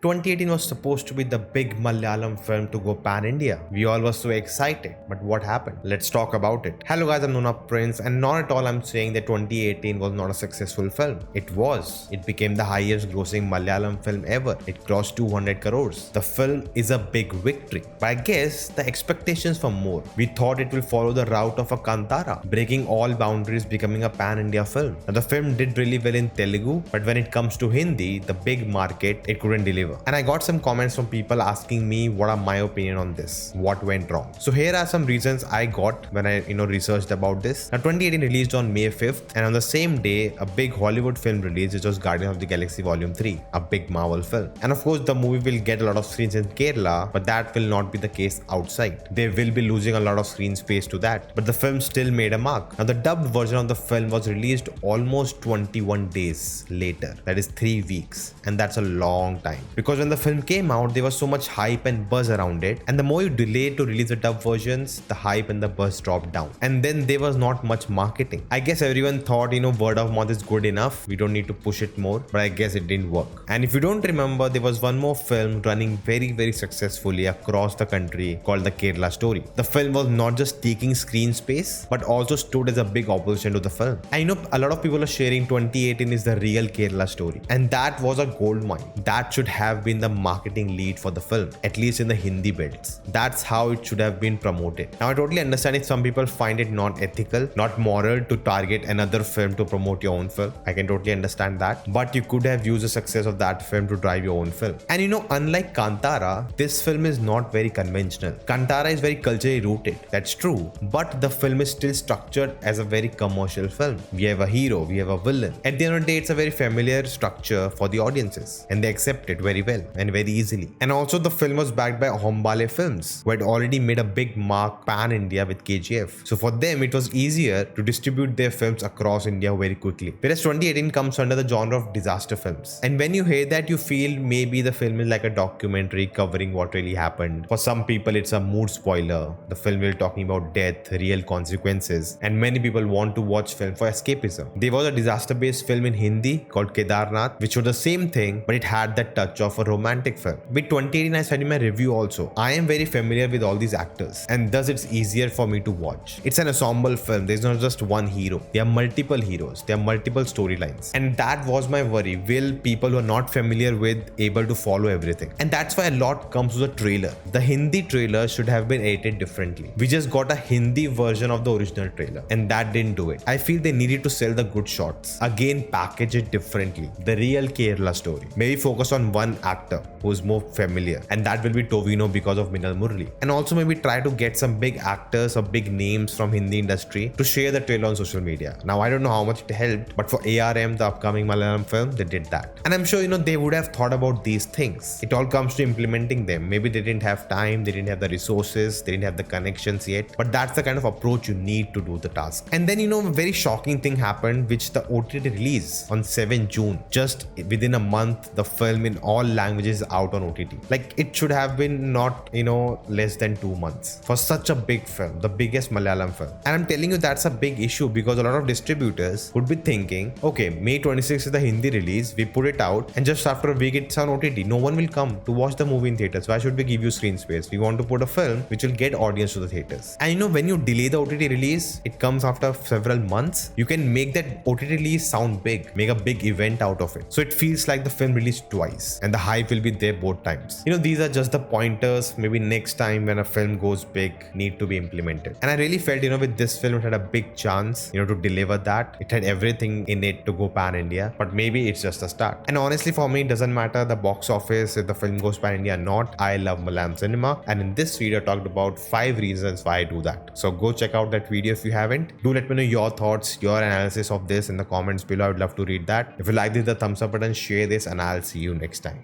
2018 was supposed to be the big Malayalam film to go pan-India. We all were so excited, but what happened? Let's talk about it. Hello guys, I'm Nona Prince, and not at all I'm saying that 2018 was not a successful film. It was. It became the highest grossing Malayalam film ever. It crossed 200 crores. The film is a big victory. But I guess the expectations were more. We thought it will follow the route of a Kantara, breaking all boundaries, becoming a pan-India film. Now the film did really well in Telugu, but when it comes to Hindi, the big market, it couldn't deliver. And I got some comments from people asking me what are my opinion on this, what went wrong. So here are some reasons I got when I researched about this. Now 2018 released on May 5th, and on the same day a big Hollywood film released, which was Guardians of the Galaxy Volume 3, a big Marvel film. And of course the movie will get a lot of screens in Kerala, but that will not be the case outside. They will be losing a lot of screen space to that, but the film still made a mark. Now the dubbed version of the film was released almost 21 days later, that is 3 weeks, and that's a long time. Because when the film came out, there was so much hype and buzz around it, and the more you delayed to release the dub versions, the hype and the buzz dropped down. And then there was not much marketing. I guess everyone thought, word of mouth is good enough, we don't need to push it more, but I guess it didn't work. And if you don't remember, there was one more film running very successfully across the country called The Kerala Story. The film was not just taking screen space, but also stood as a big opposition to the film. I know a lot of people are sharing 2018 is the real Kerala Story, and that was a gold mine. That should have been the marketing lead for the film, at least in the Hindi belts. That's how it should have been promoted. Now I totally understand if some people find it not ethical, not moral to target another film to promote your own film. I can totally understand that, but you could have used the success of that film to drive your own film. And unlike Kantara, this film is not very conventional. Kantara is very culturally rooted, that's true, but the film is still structured as a very commercial film. We have a hero, we have a villain. At the end of the day, it's a very familiar structure for the audiences, and they accept it very well and very easily. And also the film was backed by Hombale Films, who had already made a big mark pan-India with KGF. So for them, it was easier to distribute their films across India very quickly. Whereas 2018 comes under the genre of disaster films. And when you hear that, you feel maybe the film is like a documentary covering what really happened. For some people, it's a mood spoiler. The film will talking about death, real consequences, and many people want to watch film for escapism. There was a disaster-based film in Hindi called Kedarnath, which was the same thing, but it had that touch of a romantic film. With 2018, I said in my review also, I am very familiar with all these actors, and thus it's easier for me to watch. It's an ensemble film. There's not just one hero. There are multiple heroes. There are multiple storylines. And that was my worry. Will people who are not familiar with able to follow everything? And that's why a lot comes to the trailer. The Hindi trailer should have been edited differently. We just got a Hindi version of the original trailer, and that didn't do it. I feel they needed to sell the good shots. Again, package it differently. The real Kerala story. Maybe focus on one actor who's more familiar, and that will be Tovino because of Balamurali. And also maybe try to get some big actors or big names from Hindi industry to share the trailer on social media. Now I don't know how much it helped, but for ARM, the upcoming Malayalam film, they did that. And I'm sure they would have thought about these things. It all comes to implementing them. Maybe they didn't have time, they didn't have the resources, they didn't have the connections yet, but that's the kind of approach you need to do the task. And then a very shocking thing happened, which the OTT release on 7 June. Just within a month, the film in all languages out on OTT. Like it should have been not less than 2 months for such a big film, the biggest Malayalam film. And I'm telling you that's a big issue, because a lot of distributors would be thinking, okay, May 26th is the Hindi release, we put it out, and just after a week it's on OTT. No one will come to watch the movie in theaters. Why should we give you screen space? We want to put a film which will get audience to the theaters. And when you delay the OTT release, it comes after several months. You can make that OTT release sound big, make a big event out of it. So it feels like the film released twice, and the hype will be there both times. These are just the pointers. Maybe next time when a film goes big, need to be implemented. And I really felt, with this film, it had a big chance, to deliver that. It had everything in it to go pan-India, but maybe it's just a start. And honestly, for me, it doesn't matter the box office, if the film goes pan-India or not. I love Malayalam cinema, and in this video, I talked about 5 reasons why I do that. So go check out that video if you haven't. Do let me know your thoughts, your analysis of this in the comments below. I would love to read that. If you like this, the thumbs up button, share this, and I'll see you next time.